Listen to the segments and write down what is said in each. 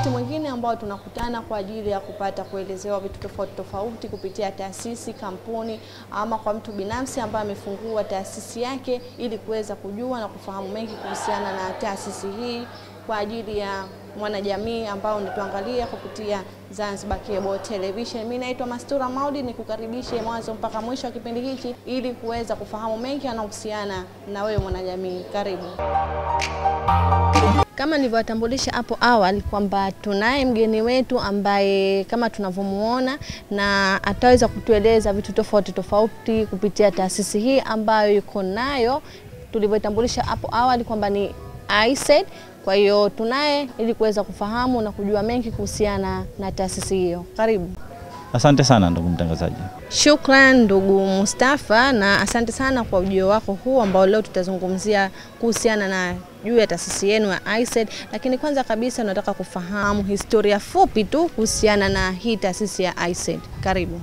wakati mwingine ambao tunakutana kwa ajili ya kupata kuelezewa vitu tofauti tofauti kupitia taasisi, kampuni ama kwa mtu binafsi ambaye amefungua taasisi yake ili kuweza kujua na kufahamu mengi kuhusiana na taasisi hii kwa ajili ya mwanajamii ambao unatuangalia kupitia Zanzibar Cable Television. Mimi naitwa Mastura Maudi, nikukaribishe mwanzo mpaka mwisho wa kipindi hiki ili kuweza kufahamu mengi yanayohusiana na wewe mwanajamii. Karibu. Kama nilivyotambulisha hapo awali kwamba tunaye mgeni wetu ambaye kama tunavyomuona na ataweza kutueleza vitu tofauti tofauti kupitia taasisi hii ambayo yuko nayo. Tulivyotambulisha hapo awali kwamba ni ISED. Kwa hiyo tunaye ili kuweza kufahamu na kujua mengi kuhusiana na taasisi hiyo. Karibu. Asante sana ndugu mtangazaji. Shukran ndugu Mustafa, na asante sana kwa ujio wako huu ambao leo tutazungumzia kuhusiana na juu ya taasisi yenu ya ISED. Lakini kwanza kabisa nataka kufahamu historia fupi tu kuhusiana na hii taasisi ya ISED. Karibu.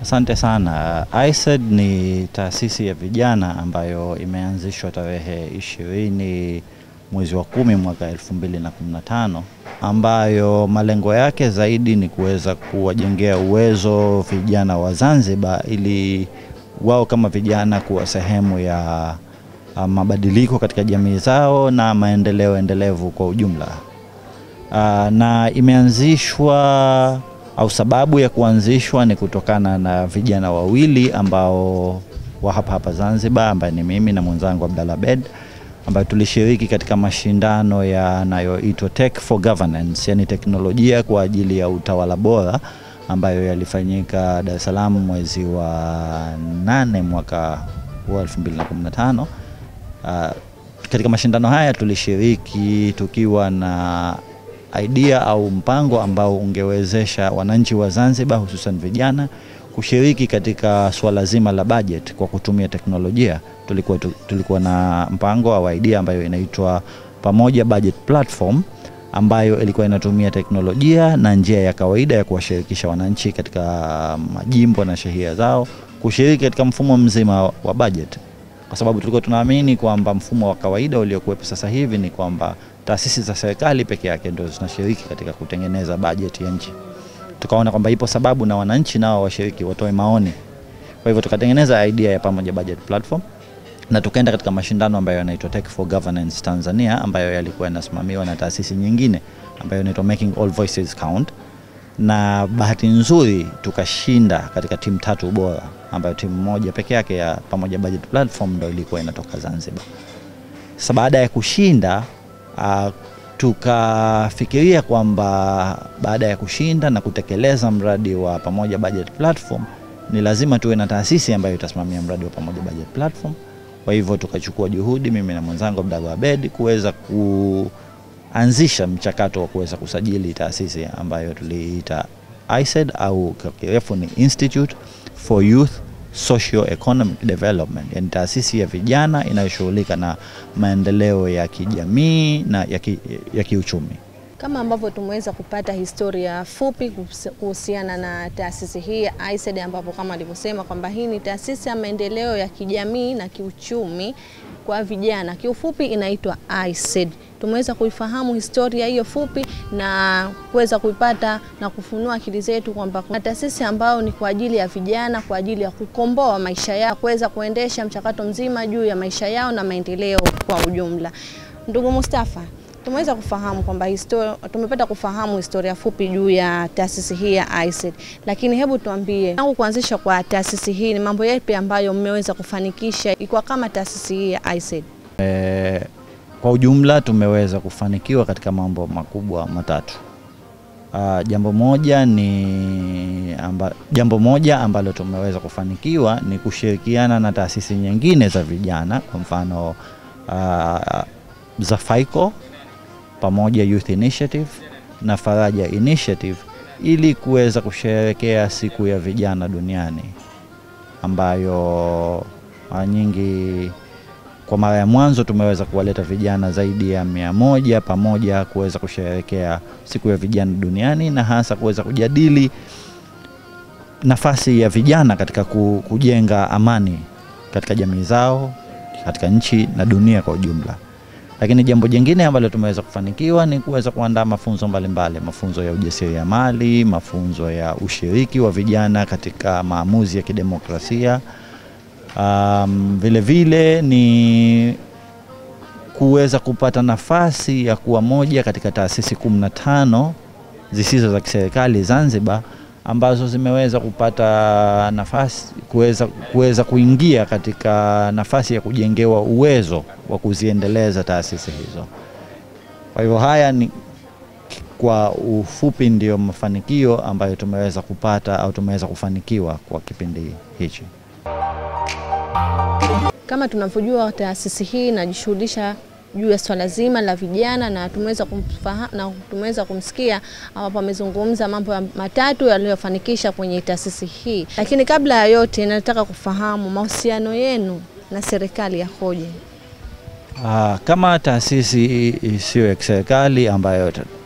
Asante sana. ISED ni taasisi ya vijana ambayo imeanzishwa tarehe 20 mwezi wa 10 mwaka 2015, ambayo malengo yake zaidi ni kuweza kuwajengea uwezo vijana wa Zanzibar ili wao kama vijana kuwa sehemu ya mabadiliko katika jamii zao na maendeleo endelevu kwa ujumla. Na imeanzishwa au sababu ya kuanzishwa ni kutokana na vijana wawili ambao wa hapa Zanzibar, ambaye ni mimi na mwenzangu Abdalla Abed, ambayo tulishiriki katika mashindano yanayoitwa Tech for Governance, yani teknolojia kwa ajili ya utawala bora, ambayo yalifanyika Dar es Salaam mwezi wa 8 mwaka wa 2015. Katika mashindano haya tulishiriki tukiwa na idea au mpango ambao ungewezesha wananchi wa Zanzibar hususan vijana kushiriki katika swala zima la budget kwa kutumia teknolojia. Tulikuwa na mpango au idea ambayo inaitwa Pamoja Budget Platform, ambayo ilikuwa inatumia teknolojia na njia ya kawaida ya kuwashirikisha wananchi katika majimbo na shehia zao kushiriki katika mfumo mzima wa budget. Kwa sababu tulikuwa tunaamini kwamba mfumo wa kawaida uliokuwepo sasa hivi ni kwamba taasisi za serikali peke yake ndio zinashiriki katika kutengeneza budget ya nchi. Tukaona kwamba ipo sababu na wananchi nao washiriki watoe maoni. Kwa hivyo tukatengeneza idea ya Pamoja Budget Platform na tukaenda katika mashindano ambayo yanaitwa Tech for Governance Tanzania, ambayo yalikuwa yanasimamiwa na taasisi nyingine ambayo inaitwa Making All Voices Count, na bahati nzuri tukashinda katika timu 3 bora, ambayo timu moja peke yake ya Pamoja Budget Platform ndio ilikuwa inatoka Zanzibar. Sasa baada ya kushinda tukafikiria kwamba baada ya kushinda na kutekeleza mradi wa Pamoja Budget Platform ni lazima tuwe na taasisi ambayo itasimamia mradi wa Pamoja Budget Platform. Kwa hivyo tukachukua juhudi, mimi na mwenzangu Abdalla Abed, kuweza kuanzisha mchakato wa kuweza kusajili taasisi ambayo tuliita ISED, au kwa kirefu ni Institute for Youth Socio-Economic Development, yani taasisi ya vijana inayoshughulika na maendeleo ya kijamii na ya kiuchumi. Kama ambavyo tumeweza kupata historia fupi kuhusiana na taasisi hii ya ISED, ambapo kama alivyosema kwamba hii ni taasisi ya maendeleo ya kijamii na kiuchumi kwa vijana. Kiufupi inaitwa ISED. Tumeweza kuifahamu historia hiyo fupi na kuweza kuipata na kufunua akili zetu kwamba kuna taasisi ambayo ni kwa ajili ya vijana, kwa ajili ya kukomboa maisha yao, kuweza kuendesha mchakato mzima juu ya maisha yao na maendeleo kwa ujumla. Ndugu Mustafa, tumeweza kufahamu kwamba tumepata kufahamu historia fupi juu ya taasisi hii ya ISED. Lakini hebu tuambie, tangu kuanzisha kwa taasisi hii ni mambo yapi ambayo mmeweza kufanikisha ikuwa kama taasisi hii ya ISED? Kwa ujumla tumeweza kufanikiwa katika mambo makubwa matatu. Jambo moja ambalo tumeweza kufanikiwa ni kushirikiana na taasisi nyingine za vijana, kwa mfano Zafaico, Pamoja Youth Initiative na Faraja Initiative, ili kuweza kusherehekea siku ya vijana duniani, ambayo mara nyingi kwa mara ya mwanzo tumeweza kuwaleta vijana zaidi ya 100 pamoja kuweza kusherehekea siku ya vijana duniani, na hasa kuweza kujadili nafasi ya vijana katika kujenga amani katika jamii zao, katika nchi na dunia kwa ujumla. Lakini jambo jingine ambalo tumeweza kufanikiwa ni kuweza kuandaa mafunzo mbalimbali, mafunzo ya ujasiriamali, mafunzo ya ushiriki wa vijana katika maamuzi ya kidemokrasia. Vile vile ni kuweza kupata nafasi ya kuwa moja katika taasisi 15 zisizo za kiserikali Zanzibar ambazo zimeweza kupata nafasi kuweza kuingia katika nafasi ya kujengewa uwezo wa kuziendeleza taasisi hizo. Kwa hivyo haya ni kwa ufupi ndio mafanikio ambayo tumeweza kupata au tumeweza kufanikiwa kwa kipindi hichi. Kama tunavyojua, taasisi hii inajishughulisha juu ya swala zima la vijana, na tumeweza kumsikia ambapo amezungumza mambo matatu yaliyofanikisha kwenye taasisi hii. Lakini kabla ya yote, nataka kufahamu mahusiano yenu na serikali yakoje? Kama taasisi isiyo ya kiserikali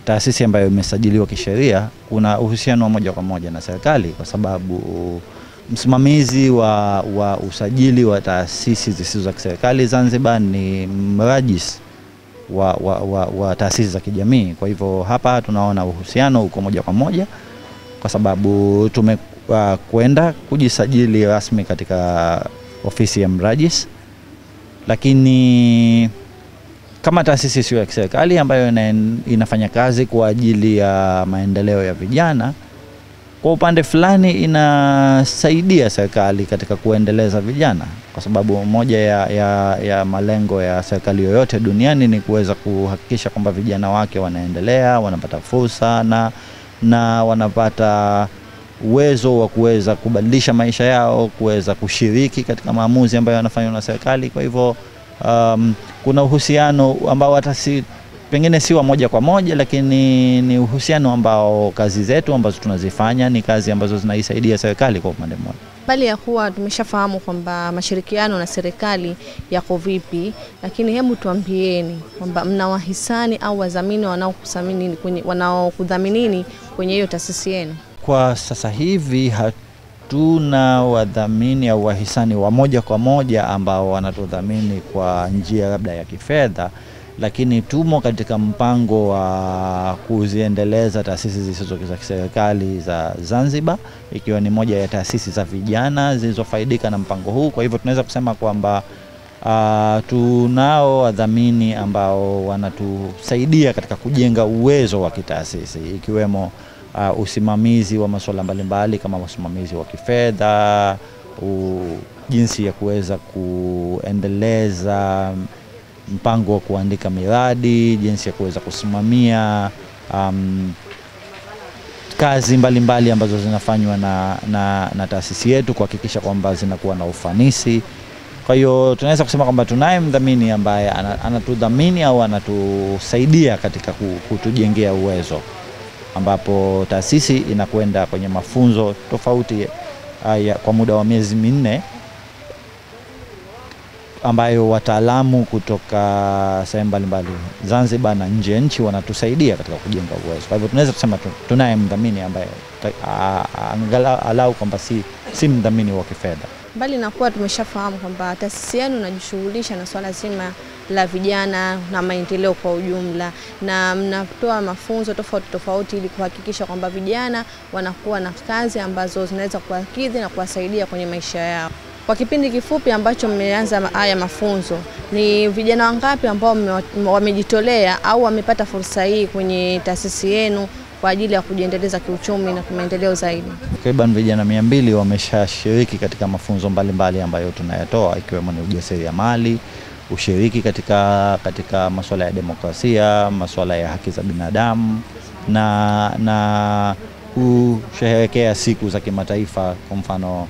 taasisi ambayo imesajiliwa kisheria, kuna uhusiano wa moja kwa moja na serikali, kwa sababu msimamizi wa usajili wa taasisi zisizo za kiserikali Zanzibar ni mrajis wa taasisi za kijamii. Kwa hivyo hapa tunaona uhusiano uko moja kwa moja, kwa sababu tumekwenda kujisajili rasmi katika ofisi ya mrajis. Lakini kama taasisi isiyo ya kiserikali ambayo inafanya kazi kwa ajili ya maendeleo ya vijana, kwa upande fulani inasaidia serikali katika kuendeleza vijana, kwa sababu moja ya malengo ya serikali yoyote duniani ni kuweza kuhakikisha kwamba vijana wake wanaendelea, wanapata fursa na wanapata uwezo wa kuweza kubadilisha maisha yao, kuweza kushiriki katika maamuzi ambayo yanafanywa na serikali. Kwa hivyo kuna uhusiano ambao hata pengine si wa moja kwa moja, lakini ni uhusiano ambao kazi zetu ambazo tunazifanya ni kazi ambazo zinaisaidia serikali kwa upande mmoja. Bali ya kuwa tumeshafahamu kwamba mashirikiano na serikali yako vipi, lakini hebu tuambieni kwamba mna wahisani au wadhamini wanaokudhaminini kwenye hiyo taasisi yenu? Kwa sasa hivi hatuna wadhamini au wahisani wa moja kwa moja ambao wanatudhamini kwa njia labda ya kifedha, lakini tumo katika mpango wa kuziendeleza taasisi zisizo za kiserikali za Zanzibar, ikiwa ni moja ya taasisi za vijana zilizofaidika na mpango huu. Kwa hivyo tunaweza kusema kwamba tunao wadhamini ambao wanatusaidia katika kujenga uwezo wa kitaasisi, ikiwemo usimamizi wa masuala mbalimbali kama usimamizi wa kifedha, jinsi ya kuweza kuendeleza mpango wa kuandika miradi, jinsi ya kuweza kusimamia kazi mbalimbali ambazo zinafanywa na taasisi yetu, kuhakikisha kwamba zinakuwa na ufanisi. Kwa hiyo tunaweza kusema kwamba tunaye mdhamini ambaye anatudhamini au anatusaidia katika kutujengea uwezo, ambapo taasisi inakwenda kwenye mafunzo tofauti kwa muda wa miezi 4 ambayo wataalamu kutoka sehemu mbalimbali Zanzibar na nje ya nchi wanatusaidia katika kujenga uwezo. Kwa hivyo tunaweza kusema tunaye mdhamini ambaye angalau kwamba si mdhamini wa kifedha. Bali na kuwa tumeshafahamu kwamba taasisi yenu inajishughulisha na swala zima la vijana na maendeleo kwa ujumla, na mnatoa mafunzo tofauti ili kuhakikisha kwamba vijana wanakuwa na kazi ambazo zinaweza kuwakidhi na kuwasaidia kwenye maisha yao. Kwa kipindi kifupi ambacho mmeanza haya mafunzo, ni vijana wangapi ambao wamejitolea au wamepata fursa hii kwenye taasisi yenu kwa ajili ya kujiendeleza kiuchumi na maendeleo zaidi? Takriban vijana 200 wameshashiriki katika mafunzo mbalimbali ambayo tunayatoa, ikiwemo ni ujasiriamali, ushiriki katika masuala ya demokrasia, masuala ya haki za binadamu na kusherehekea siku za kimataifa, kwa mfano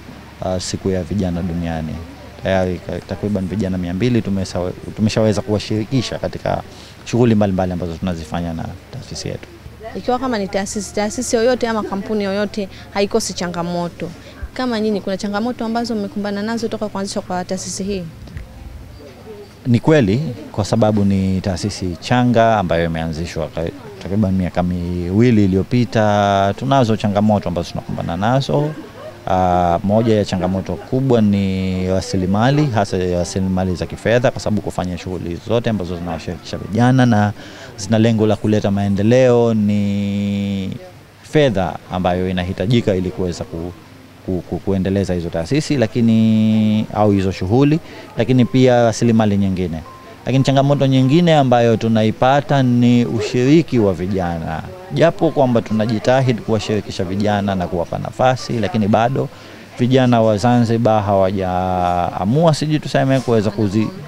siku ya vijana duniani. Tayari takriban vijana 200 tumeshaweza kuwashirikisha katika shughuli mbalimbali ambazo tunazifanya na taasisi yetu. Ikiwa kama ni taasisi yoyote ama kampuni yoyote haikosi changamoto, kama nyinyi kuna changamoto ambazo mmekumbana nazo toka kuanzishwa kwa taasisi hii? Ni kweli, kwa sababu ni taasisi changa ambayo imeanzishwa takriban miaka 2 iliyopita. Tunazo changamoto ambazo tunakumbana nazo. Moja ya changamoto kubwa ni rasilimali, hasa rasilimali za kifedha, kwa sababu kufanya shughuli zote ambazo zinawashirikisha vijana na zina lengo la kuleta maendeleo ni fedha ambayo inahitajika ili kuweza kuendeleza hizo taasisi au hizo shughuli, lakini pia rasilimali nyingine. Lakini changamoto nyingine ambayo tunaipata ni ushiriki wa vijana. Japo kwamba tunajitahidi kuwashirikisha vijana na kuwapa nafasi, lakini bado vijana wa Zanzibar hawajaamua tuseme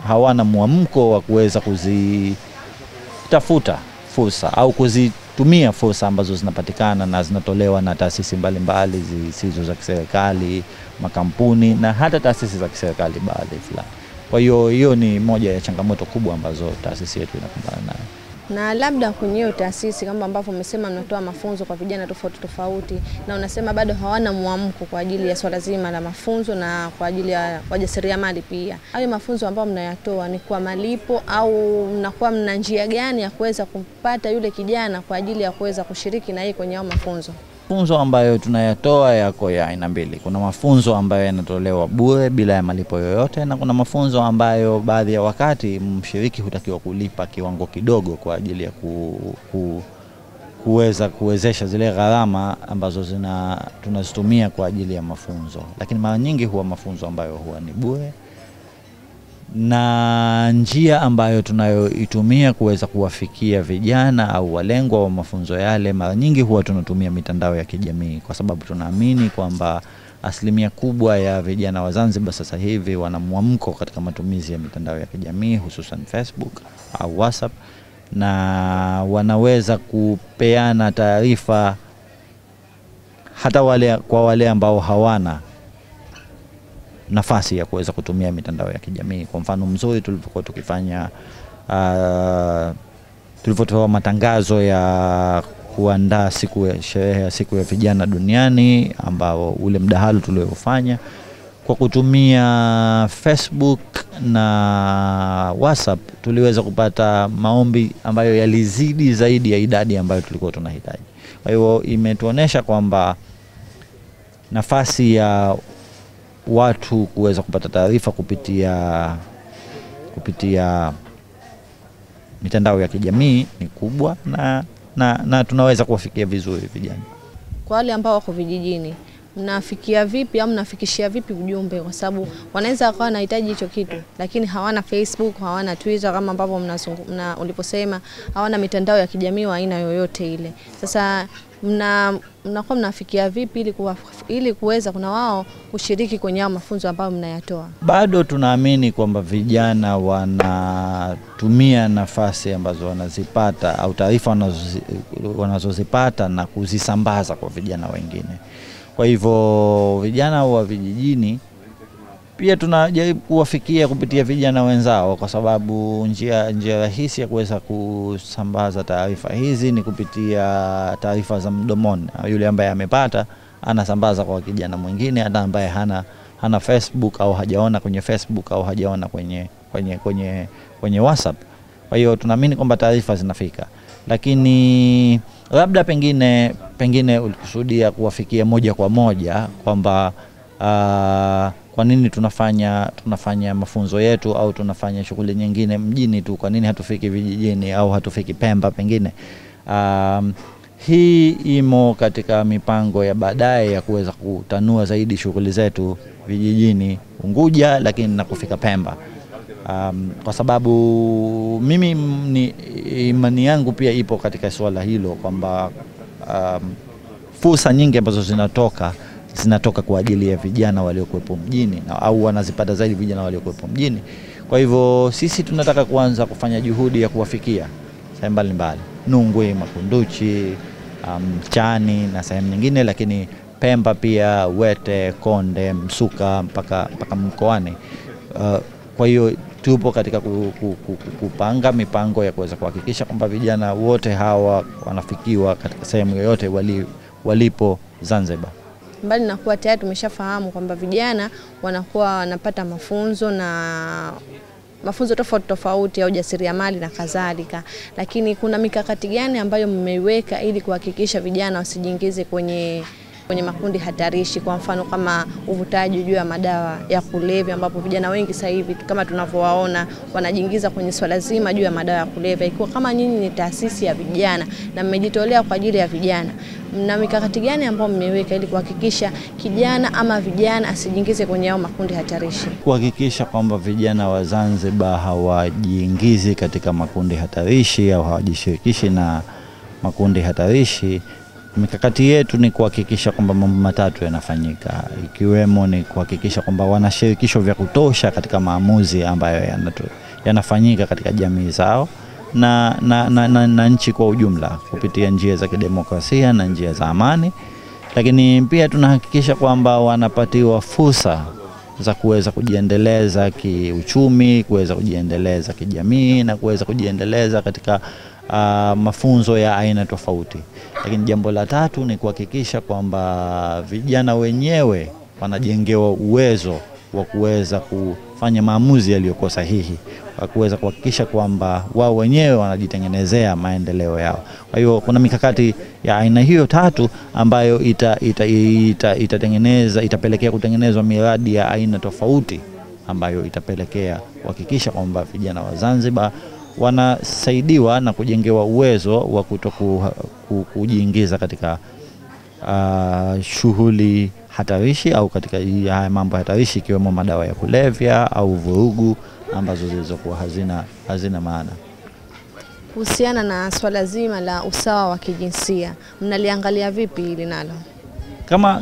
hawana mwamko wa kuweza kuzitafuta fursa au kuzitumia fursa ambazo zinapatikana na zinatolewa na taasisi mbalimbali zisizo za kiserikali, makampuni na hata taasisi za kiserikali baadhi fulani. Kwa hiyo ni moja ya changamoto kubwa ambazo taasisi yetu inakumbana nayo. Na labda kwenye hiyo taasisi kama ambavyo umesema mnatoa mafunzo kwa vijana tofauti na unasema bado hawana mwamko kwa ajili ya swala zima la mafunzo na kwa ajili ya wajasiriamali pia. Hayo mafunzo ambayo mnayatoa ni kwa malipo au mnakuwa mna njia gani ya kuweza kupata yule kijana kwa ajili ya kuweza kushiriki na yeye kwenye hayo mafunzo? Mafunzo ambayo tunayatoa yako ya aina mbili. Kuna mafunzo ambayo yanatolewa bure bila ya malipo yoyote, na kuna mafunzo ambayo baadhi ya wakati mshiriki hutakiwa kulipa kiwango kidogo kwa ajili ya kuweza kuwezesha zile gharama ambazo tunazitumia kwa ajili ya mafunzo. Lakini mara nyingi huwa mafunzo ambayo huwa ni bure, na njia ambayo tunayoitumia kuweza kuwafikia vijana au walengwa wa mafunzo yale mara nyingi huwa tunatumia mitandao ya kijamii, kwa sababu tunaamini kwamba asilimia kubwa ya vijana wa Zanzibar sasa hivi wana mwamko katika matumizi ya mitandao ya kijamii, hususan Facebook au WhatsApp, na wanaweza kupeana taarifa hata kwa wale ambao hawana nafasi ya kuweza kutumia mitandao ya kijamii. Kwa mfano mzuri tulipokuwa tukifanya tulipotoa matangazo ya kuandaa sherehe ya siku ya vijana duniani, ambao ule mdahalo tuliofanya kwa kutumia Facebook na WhatsApp, tuliweza kupata maombi ambayo yalizidi zaidi ya idadi ambayo tulikuwa tunahitaji. Kwa hiyo imetuonesha kwamba nafasi ya watu kuweza kupata taarifa kupitia mitandao ya kijamii ni kubwa, na tunaweza kuwafikia vizuri vijana. Kwa wale ambao wako vijijini, mnafikia vipi au mnafikishia vipi ujumbe? Kwa sababu wanaweza wakawa wanahitaji hicho kitu lakini hawana Facebook, hawana Twitter kama ambavyo uliposema, hawana mitandao ya kijamii wa aina yoyote ile. Sasa mnakuwa mnafikia vipi ili kuweza kuna wao kushiriki kwenye mafunzo ambayo mnayatoa? Bado tunaamini kwamba vijana wanatumia nafasi ambazo wanazipata au taarifa wanazozipata na kuzisambaza kwa vijana wengine. Kwa hivyo vijana wa vijijini pia tunajaribu kuwafikia kupitia vijana wenzao, kwa sababu njia rahisi ya kuweza kusambaza taarifa hizi ni kupitia taarifa za mdomoni. Yule ambaye amepata anasambaza kwa kijana mwingine, hata ambaye hana Facebook au hajaona kwenye Facebook au hajaona kwenye WhatsApp. Kwa hiyo tunaamini kwamba taarifa zinafika, lakini labda pengine ulikusudia kuwafikia moja kwa moja kwamba kwa nini tunafanya mafunzo yetu au tunafanya shughuli nyingine mjini tu, kwa nini hatufiki vijijini au hatufiki Pemba pengine. Hii imo katika mipango ya baadaye ya kuweza kutanua zaidi shughuli zetu vijijini Unguja, lakini na kufika Pemba. Kwa sababu mimi imani yangu pia ipo katika swala hilo kwamba fursa nyingi ambazo zinatoka kwa ajili ya vijana waliokuwepo mjini au wanazipata zaidi vijana waliokuwepo mjini. Kwa hivyo sisi tunataka kuanza kufanya juhudi ya kuwafikia sehemu mbalimbali, Nungwi, Makunduchi, Chani na sehemu nyingine, lakini Pemba pia, Wete, Konde, Msuka mpaka mkoani. Kwa hiyo tupo katika kupanga mipango ya kuweza kuhakikisha kwamba vijana wote hawa wanafikiwa katika sehemu yoyote walipo Zanzibar. Mbali na kuwa tayari tumeshafahamu kwamba vijana wanakuwa wanapata mafunzo tofauti ya ujasiriamali na kadhalika, lakini kuna mikakati gani ambayo mmeiweka ili kuhakikisha vijana wasijiingize kwenye kwenye makundi hatarishi, kwa mfano kama uvutaji juu ya madawa ya kulevya, ambapo vijana wengi sasa hivi kama tunavyowaona wanajiingiza kwenye swala zima juu ya madawa ya kulevya. Ikiwa kama nyinyi ni taasisi ya vijana na mmejitolea kwa ajili ya vijana, mna mikakati gani ambayo mmeweka ili kuhakikisha kijana ama vijana asijiingize kwenye hao makundi hatarishi? Kuhakikisha kwamba vijana wa Zanzibar hawajiingizi katika makundi hatarishi au hawajishirikishi na makundi hatarishi. Mikakati yetu ni kuhakikisha kwamba mambo matatu yanafanyika, ikiwemo ni kuhakikisha kwamba wanashirikishwa vya kutosha katika maamuzi ambayo yanafanyika katika jamii zao na nchi kwa ujumla kupitia njia za kidemokrasia na njia za amani. Lakini pia tunahakikisha kwamba wanapatiwa fursa za kuweza kujiendeleza kiuchumi, kuweza kujiendeleza kijamii na kuweza kujiendeleza katika mafunzo ya aina tofauti. Lakini jambo la tatu ni kuhakikisha kwamba vijana wenyewe wanajengewa uwezo wa kuweza kufanya maamuzi yaliyokuwa sahihi, wa kuweza kuhakikisha kwamba wao wenyewe wanajitengenezea maendeleo yao. Kwa hiyo kuna mikakati ya aina hiyo tatu ambayo itapelekea kutengenezwa miradi ya aina tofauti ambayo itapelekea kuhakikisha kwamba vijana wa Zanzibar wanasaidiwa na kujengewa uwezo wa kujiingiza katika shughuli hatarishi au katika haya mambo hatarishi, ikiwemo madawa ya kulevya au vurugu ambazo zilizokuwa hazina maana. Kuhusiana na swala zima la usawa wa kijinsia, mnaliangalia vipi hili nalo?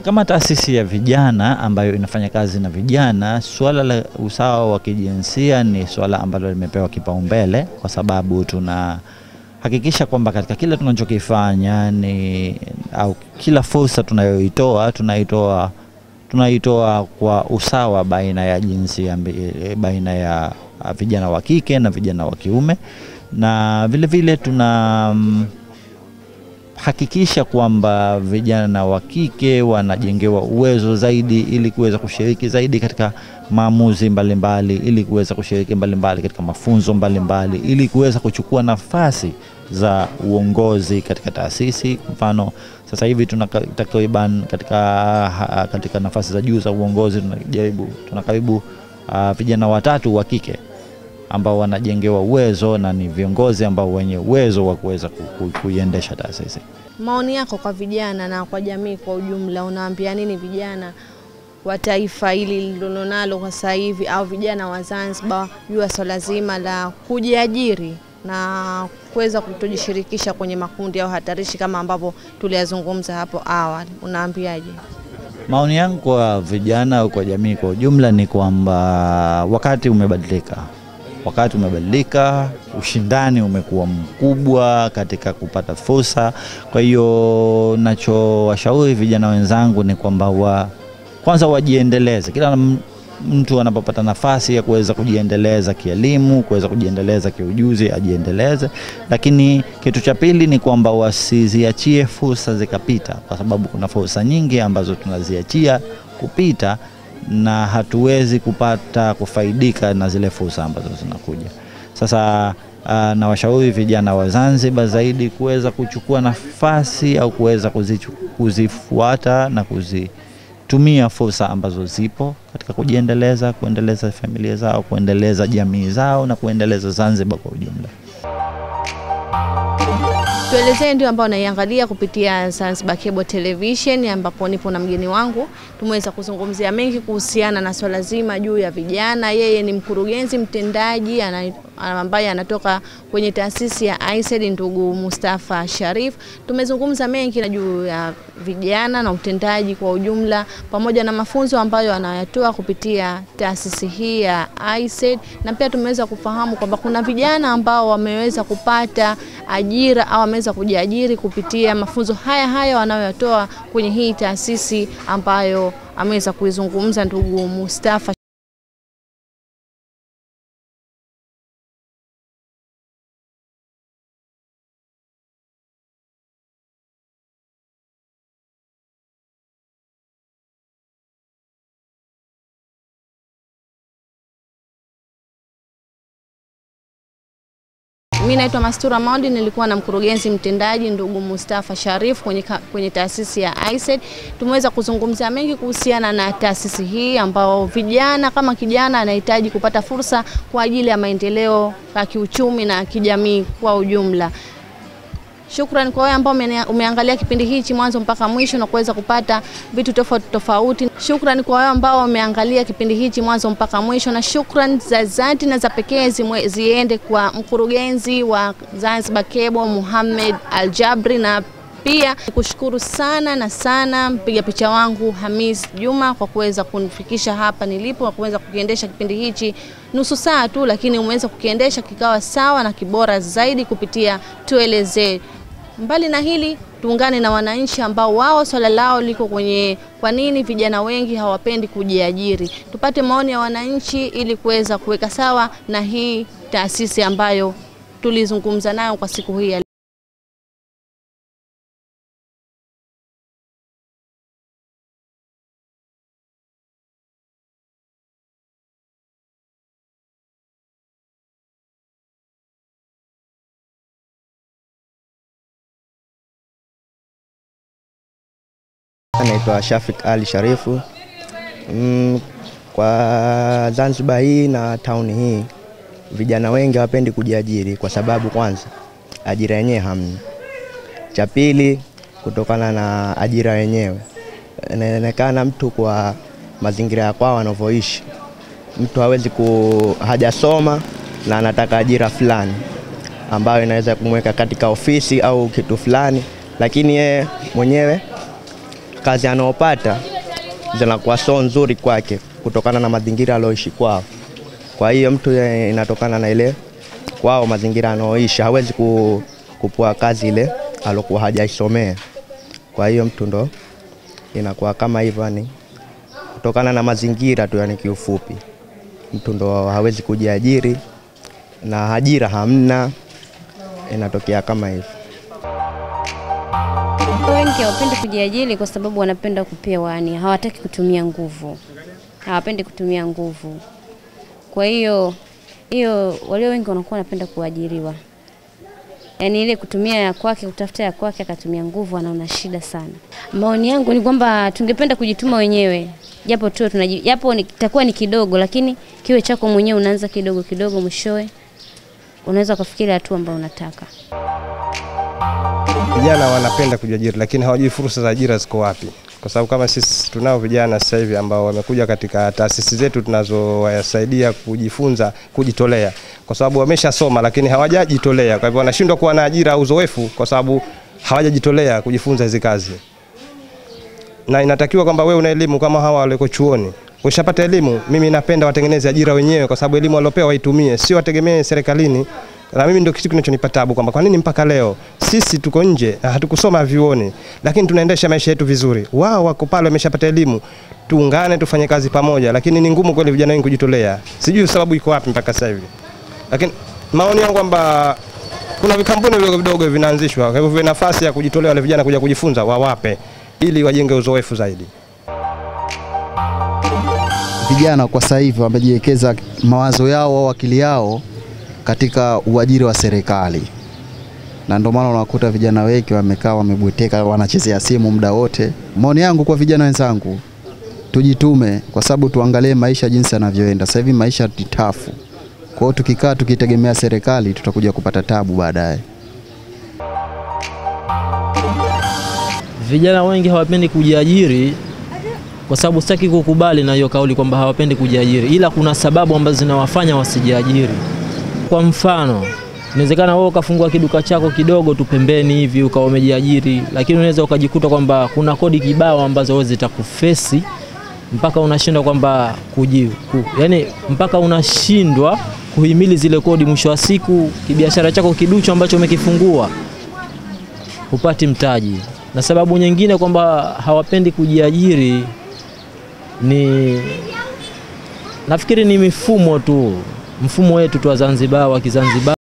Kama taasisi ya vijana ambayo inafanya kazi na vijana, swala la usawa wa kijinsia ni swala ambalo limepewa kipaumbele, kwa sababu tunahakikisha kwamba katika kila tunachokifanya au kila fursa tunaitoa kwa usawa baina ya jinsia, baina ya vijana wa kike na vijana wa kiume, na vile vile hakikisha kwamba vijana wa kike wanajengewa uwezo zaidi ili kuweza kushiriki zaidi katika maamuzi mbalimbali, ili kuweza kushiriki mbalimbali katika mafunzo mbalimbali, ili kuweza kuchukua nafasi za uongozi katika taasisi. Mfano, sasa hivi takriban katika nafasi za juu za uongozi tuna karibu vijana 3 wa kike ambao wanajengewa uwezo na ni viongozi ambao wenye uwezo wa kuweza kuiendesha taasisi. Maoni yako kwa vijana na kwa jamii kwa ujumla, unaambia nini vijana wa taifa hili lililonalo kwa sasa hivi au vijana wa Zanzibar juu ya swala zima la kujiajiri na kuweza kutojishirikisha kwenye makundi au hatarishi kama ambavyo tuliyazungumza hapo awali? Unaambiaje? Maoni yangu kwa vijana au kwa jamii kwa ujumla ni kwamba wakati umebadilika. Ushindani umekuwa mkubwa katika kupata fursa. Kwa hiyo nachowashauri vijana wenzangu ni kwamba kwanza wajiendeleze. Kila mtu anapopata nafasi ya kuweza kujiendeleza kielimu, kuweza kujiendeleza kiujuzi, ajiendeleze. Lakini kitu cha pili ni kwamba wasiziachie fursa zikapita, kwa sababu kuna fursa nyingi ambazo tunaziachia kupita na hatuwezi kufaidika na zile fursa ambazo zinakuja. Sasa na washauri vijana wa Zanzibar zaidi kuweza kuchukua nafasi au kuweza kuzifuata na kuzitumia fursa ambazo zipo katika kujiendeleza, kuendeleza familia zao, kuendeleza jamii zao na kuendeleza Zanzibar kwa ujumla. Tuelezee ndio ambao naiangalia kupitia Zanzibar Cable Television, ambapo nipo na mgeni wangu. Tumeweza kuzungumzia mengi kuhusiana na swala zima juu ya vijana. Yeye ni mkurugenzi mtendaji ambaye anatoka kwenye taasisi ya AISED, ndugu Mustafa Sharif. Tumezungumza mengi na juu ya vijana na utendaji kwa ujumla, pamoja na mafunzo ambayo anayatoa kupitia taasisi hii ya AISED, na pia tumeweza kufahamu kwamba kuna vijana ambao wameweza kupata ajira au wameweza kujiajiri kupitia mafunzo haya wanayotoa kwenye hii taasisi ambayo ameweza kuizungumza ndugu Mustafa. Mimi naitwa Mastura Maudi, nilikuwa na mkurugenzi mtendaji ndugu Mustafa Sharif kwenye taasisi ya AICED. Tumeweza kuzungumzia mengi kuhusiana na taasisi hii ambao vijana kama kijana anahitaji kupata fursa kwa ajili ya maendeleo ya kiuchumi na kijamii kwa ujumla. Shukrani kwa wewe ambao umeangalia kipindi hichi mwanzo mpaka mwisho na kuweza kupata vitu tofauti tofauti. Shukrani kwa wewe ambao umeangalia kipindi hichi mwanzo mpaka mwisho, na shukrani za dhati na za pekee ziende kwa mkurugenzi wa Zanzibar Cable Mohamed Al-Jabri, na pia kushukuru sana mpiga picha wangu Hamis Juma kwa kuweza kunifikisha hapa nilipo na kuweza kukiendesha kipindi hichi nusu saa tu, lakini umeweza kukiendesha kikawa sawa na kibora zaidi kupitia Tueleze. Mbali na hili, tuungane na wananchi ambao wao swala lao liko kwenye kwa nini vijana wengi hawapendi kujiajiri. Tupate maoni ya wananchi ili kuweza kuweka sawa na hii taasisi ambayo tulizungumza nayo kwa siku hii. Naitwa Shafik Ali Sharifu. Kwa Zanzibar hii na town hii, vijana wengi hawapendi kujiajiri kwa sababu kwanza ajira yenyewe hamna. Cha pili, kutokana na ajira yenyewe, inaonekana mtu kwa mazingira ya kwao anavyoishi, mtu hawezi hajasoma na anataka ajira fulani ambayo inaweza kumweka katika ofisi au kitu fulani, lakini yeye mwenyewe kazi anayopata zinakuwa sio nzuri kwake kutokana na mazingira aliyoishi kwao. Kwa hiyo mtu inatokana na ile kwao mazingira anayoishi, hawezi kupoa kazi ile alokuwa hajaisomea. Kwa hiyo mtu ndo inakuwa kama hivyo, ni kutokana na mazingira tu, yani kiufupi mtu ndo hawezi kujiajiri na ajira hamna, inatokea kama hivyo. Wengi hawapendi kujiajiri kwa sababu wanapenda kupewa, yani hawataki kutumia nguvu. Hawapendi kutumia nguvu. Kwa hiyo walio wengi wanakuwa wanapenda kuajiriwa. Yani ile kutumia ya kwake, kutafuta ya kwake akatumia nguvu, anaona shida sana. Maoni yangu ni kwamba tungependa kujituma wenyewe. Japo tu japo itakuwa ni kidogo, lakini kiwe chako mwenyewe, unaanza kidogo kidogo, mwishowe unaweza kufikiria hatua ambayo unataka. Vijana wanapenda kujiajiri lakini hawajui fursa za ajira ziko wapi. Kwa sababu kama sisi tunao vijana sasa hivi ambao wamekuja katika taasisi zetu tunazowasaidia kujifunza kujitolea. Kwa sababu wameshasoma lakini hawajajitolea. Kwa hivyo wanashindwa kuwa na ajira au uzoefu kwa sababu hawajajitolea kujifunza hizo kazi. Na inatakiwa kwamba wewe una elimu kama hawa walioko chuoni. Ukishapata elimu, mimi napenda watengeneze ajira wenyewe kwa sababu elimu waliopewa waitumie, sio wategemee serikalini. Na mimi ndio kitu kinachonipa taabu kwamba kwa nini mpaka leo sisi tuko nje hatukusoma vioni lakini tunaendesha maisha yetu vizuri. Wao wako pale wameshapata elimu, tuungane tufanye kazi pamoja, lakini ni ngumu kweli vijana wengi kujitolea. Sijui sababu iko wapi mpaka sasa hivi. Lakini maoni yangu kwamba kuna vikampuni vidogo vinaanzishwa, kwa hivyo vina nafasi ya kujitolea wale vijana kuja kujifunza, wawape ili wajenge uzoefu zaidi. Vijana kwa sasa hivi wamejiwekeza mawazo yao au akili yao katika uajiri wa serikali, na ndio maana unakuta vijana wengi wamekaa wamebweteka, wanachezea simu muda wote. Maoni yangu kwa vijana wenzangu, tujitume kwa sababu tuangalie maisha jinsi yanavyoenda. Sasa hivi maisha ni tafu. Kwa hiyo tukikaa tukitegemea serikali tutakuja kupata tabu baadaye. Vijana wengi hawapendi kujiajiri kwa sababu sitaki kukubali na hiyo kauli kwamba hawapendi kujiajiri, ila kuna sababu ambazo zinawafanya wasijiajiri. Kwa mfano, inawezekana wewe ukafungua kiduka chako kidogo tu pembeni hivi ukawa umejiajiri, lakini unaweza ukajikuta kwamba kuna kodi kibao ambazo wewe zitakufesi mpaka unashindwa kwamba yani mpaka unashindwa kuhimili zile kodi. Mwisho wa siku kibiashara chako kiducho ambacho umekifungua hupati mtaji. Na sababu nyingine kwamba hawapendi kujiajiri nafikiri ni mifumo tu, mfumo wetu wa Zanzibar wa Kizanzibar.